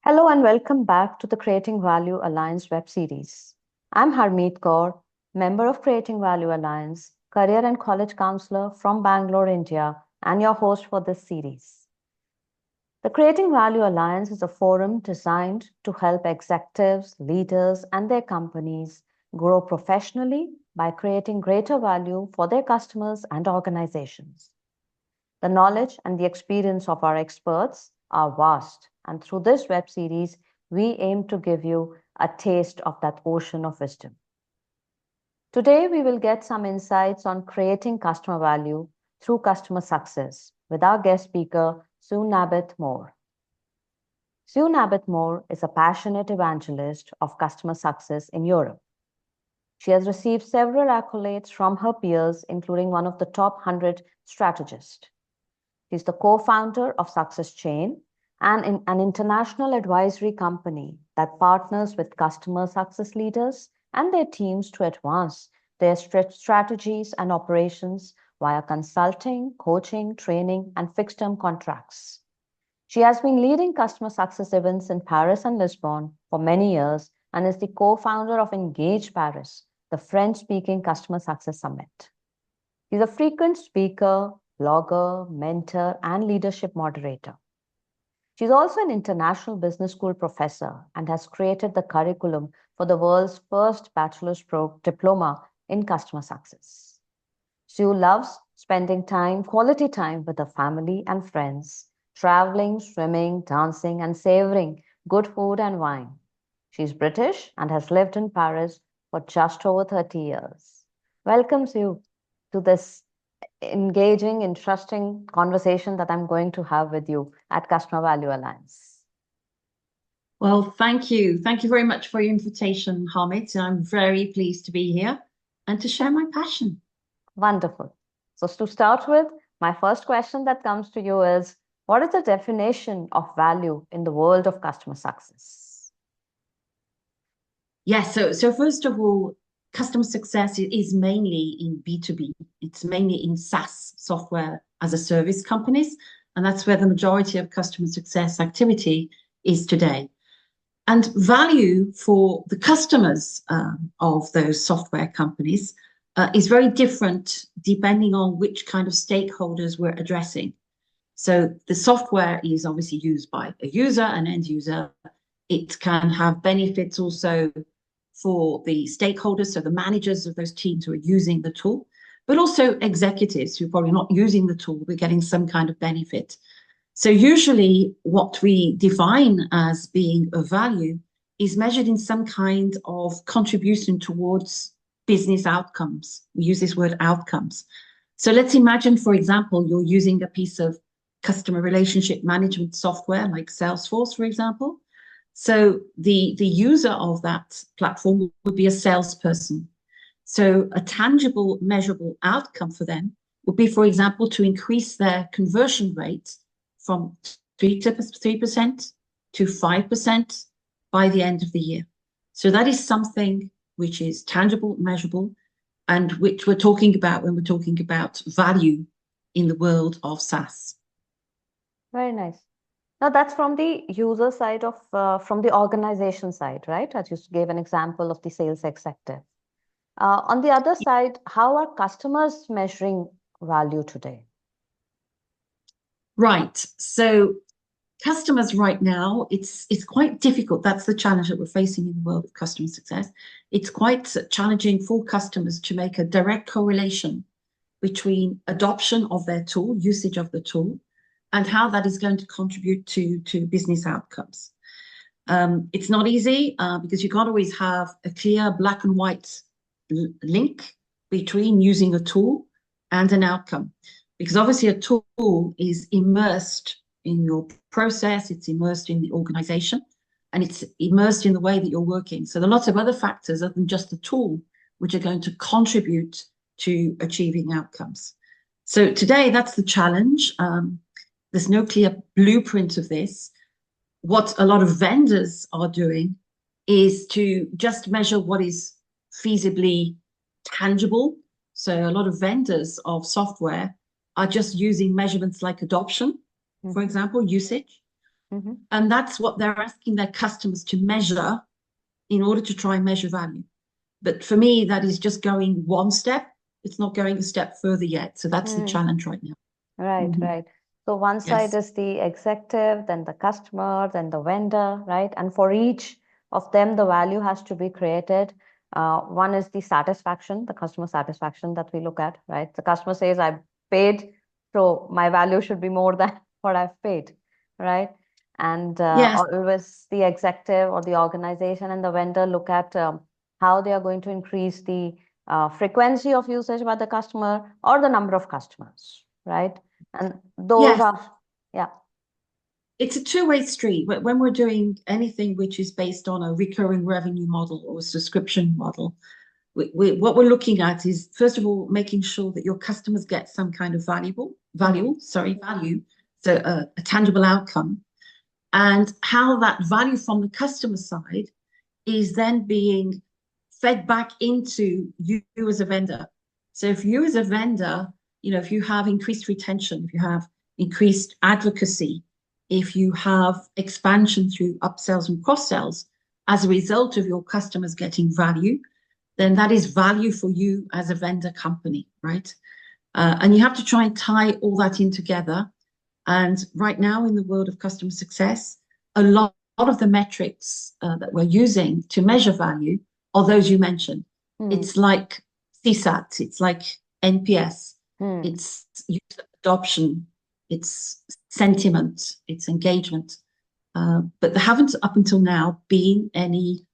Hello and welcome back to the Creating Value Alliance web series. I'm Harmeet Kaur, member of Creating Value Alliance, career and college counselor from Bangalore, India, and your host for this series. The Creating Value Alliance is a forum designed to help executives, leaders, and their companies grow professionally by creating greater value for their customers and organizations. The knowledge and the experience of our experts are vast, and through this web series, we aim to give you a taste of that ocean of wisdom. Today, we will get some insights on creating customer value through customer success with our guest speaker, Sue Nabeth Moore. Sue Nabeth Moore is a passionate evangelist of customer success in Europe. She has received several accolades from her peers, including one of the top 100 strategists. She's the co-founder of Success Chain, and an international advisory company that partners with customer success leaders and their teams to advance their strategies and operations via consulting, coaching, training, and fixed-term contracts. She has been leading customer success events in Paris and Lisbon for many years and is the co-founder of Engage Paris, the French-speaking customer success summit. She's a frequent speaker, blogger, mentor, and leadership moderator. She's also an international business school professor and has created the curriculum for the world's first bachelor's diploma in customer success. Sue loves spending quality time with her family and friends, traveling, swimming, dancing, and savoring good food and wine. She's British and has lived in Paris for just over 30 years. Welcome, Sue, to this engaging, interesting conversation that I'm going to have with you at Customer Value Alliance. Well, thank you. Thank you very much for your invitation, Harmeet. I'm very pleased to be here and to share my passion. Wonderful. So to start with, my first question that comes to you is, what is the definition of value in the world of customer success? Yes, so first of all, customer success is mainly in B2B. It's mainly in SaaS, software as a service companies, and that's where the majority of customer success activity is today. And value for the customers of those software companies is very different depending on which kind of stakeholders we're addressing. So the software is obviously used by a user, an end user. It can have benefits also for the stakeholders, so the managers of those teams who are using the tool, but also executives who are probably not using the tool, but getting some kind of benefit. So usually what we define as being of value is measured in some kind of contribution towards business outcomes. We use this word outcomes. So let's imagine, for example, you're using a piece of customer relationship management software like Salesforce, for example. So the user of that platform would be a salesperson. So a tangible, measurable outcome for them would be, for example, to increase their conversion rate from 3% to 5% by the end of the year. So that is something which is tangible, measurable, and which we're talking about when we're talking about value in the world of SaaS. Very nice. Now that's from the user side of, from the organization side, right? As you gave an example of the sales executive. On the other side, how are customers measuring value today? Right. So customers right now, it's quite difficult. That's the challenge that we're facing in the world of customer success. It's quite challenging for customers to make a direct correlation between adoption of their tool, usage of the tool, and how that is going to contribute to business outcomes. It's not easy because you can't always have a clear black and white link between using a tool and an outcome. Because obviously a tool is immersed in your process, it's immersed in the organization, and it's immersed in the way that you're working. So there are lots of other factors other than just the tool which are going to contribute to achieving outcomes. So today, that's the challenge. There's no clear blueprint of this. What a lot of vendors are doing is to just measure what is feasibly tangible. So a lot of vendors of software are just using measurements like adoption, for example, usage. Mhm. And that's what they're asking their customers to measure in order to try and measure value. But for me, that is just going one step. It's not going a step further yet. So that's the Mm. challenge right now. Right, Mhm. right. So one side Yes. is the executive, then the customer, then the vendor, right? And for each of them, the value has to be created. One is the satisfaction, the customer satisfaction that we look at, right? The customer says, I paid, so my value should be more than what I've paid, right? And Yes. always the executive or the organization and the vendor look at how they are going to increase the frequency of usage by the customer or the number of customers, right? And those Yes. are, yeah. It's a two-way street. When we're doing anything which is based on a recurring revenue model or a subscription model, what we're looking at is, first of all, making sure that your customers get some kind of value, so a tangible outcome, and how that value from the customer side is then being fed back into you as a vendor. So if you as a vendor, if you have increased retention, if you have increased advocacy, if you have expansion through upsells and cross sells as a result of your customers getting value, then that is value for you as a vendor company, right? And you have to try and tie all that in together. And right now, in the world of customer success, a lot of the metrics that we're using to measure value are those you mentioned. Hmm. It's like CSAT, it's like NPS, Hmm. it's user adoption, it's sentiment, it's engagement. But there haven't, up until now, been any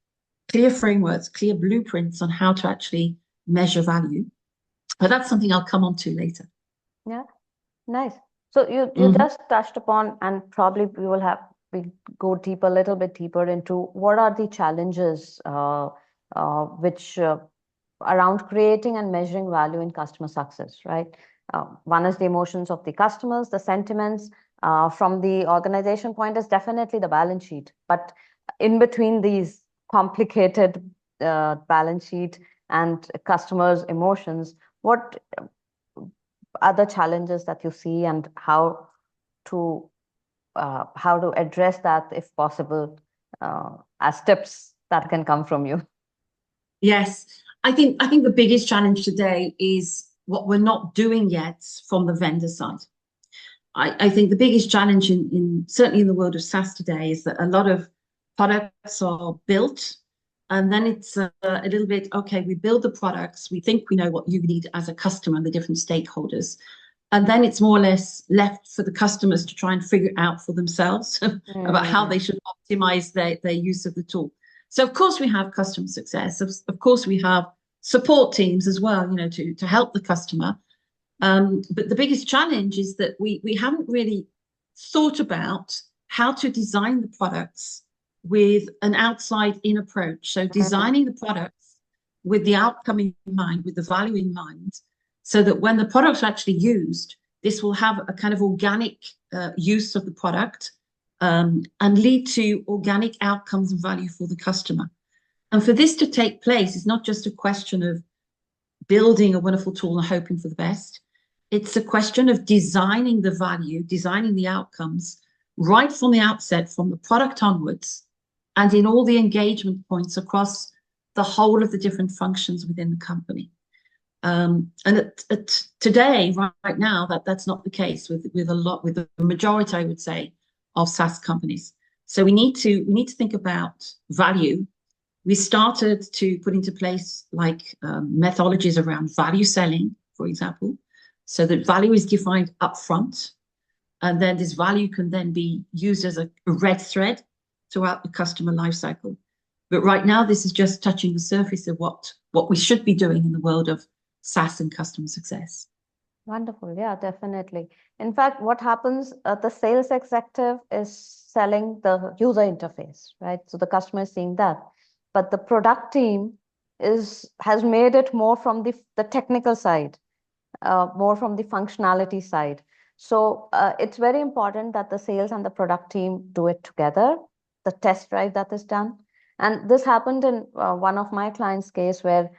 clear frameworks, clear blueprints on how to actually measure value. But that's something I'll come on to later. Yeah, nice. So you Mhm. just touched upon, and probably we go deeper, a little bit deeper into what are the challenges which around creating and measuring value in customer success, right? One is the emotions of the customers, the sentiments. From the organization point is definitely the balance sheet, but in between these complicated balance sheet and customers' emotions, what other challenges that you see and to how to address that if possible as tips that can come from you. Yes, I think the biggest challenge today is what we're not doing yet from the vendor side. I think the biggest challenge in certainly in the world of SaaS today is that a lot of products are built, and then it's a little bit, okay, we build the products, we think we know what you need as a customer and the different stakeholders, and then it's more or less left for the customers to try and figure it out for themselves about how Mm, they should optimize their use of the tool. So of course we have customer success, of course we have support teams as well, to help the customer. But the biggest challenge is that we haven't really thought about how to design the products with an outside in approach. So mm, designing the products with the outcome in mind, with the value in mind, so that when the products are actually used, this will have a kind of organic use of the product, and lead to organic outcomes and value for the customer. And for this to take place, it's not just a question of building a wonderful tool and hoping for the best. It's a question of designing the value, designing the outcomes right from the outset, from the product onwards, and in all the engagement points across the whole of the different functions within the company. And at today, right now, that's not the case with the majority, I would say, of SaaS companies. So we need to think about value. We started to put into place like methodologies around value selling, for example, so that value is defined upfront, and then this value can then be used as a red thread throughout the customer lifecycle. But right now, this is just touching the surface of what we should be doing in the world of SaaS and customer success. wonderful. Yeah, definitely. In fact, what happens, the sales executive is selling the user interface, right? So the customer is seeing that. But the product team has made it more from the technical side, more from the functionality side. So it's very important that the sales and the product team do it together, the test drive that is done. And this happened in one of my clients' case where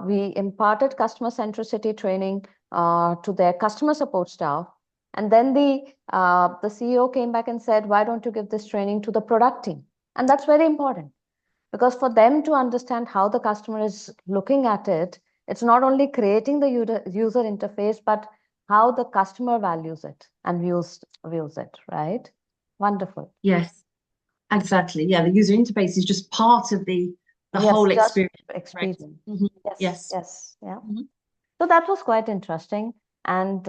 we imparted customer centricity training to their customer support staff. And then the CEO came back and said, why don't you give this training to the product team? And that's very important, because for them to understand how the customer is looking at it, it's not only creating the user interface, but how the customer values it and views it, right? Wonderful. Yes, exactly. Yeah, the user interface is just part of the Yes, whole just experience. Correct. experience. Mhm. Yes, Yes. yes, yeah. Mhm. So that was quite interesting. And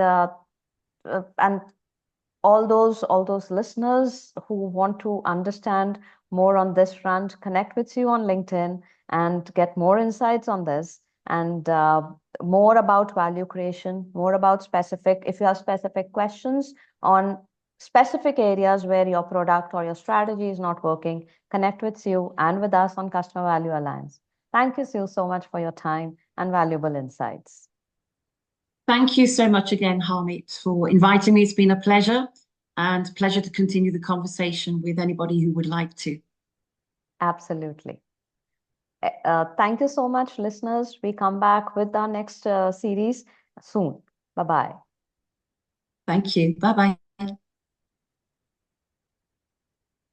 all those listeners who want to understand more on this front, connect with you on LinkedIn and get more insights on this, and more about value creation, more about specific, if you have specific questions on specific areas where your product or your strategy is not working, connect with Sue and with us on Customer Value Alliance. Thank you, Sue, so much for your time and valuable insights. Thank you so much again, Harmeet, for inviting me. It's been a pleasure and pleasure to continue the conversation with anybody who would like to. Absolutely. Thank you so much, listeners. We come back with our next series soon. Bye bye. Thank you. Bye bye.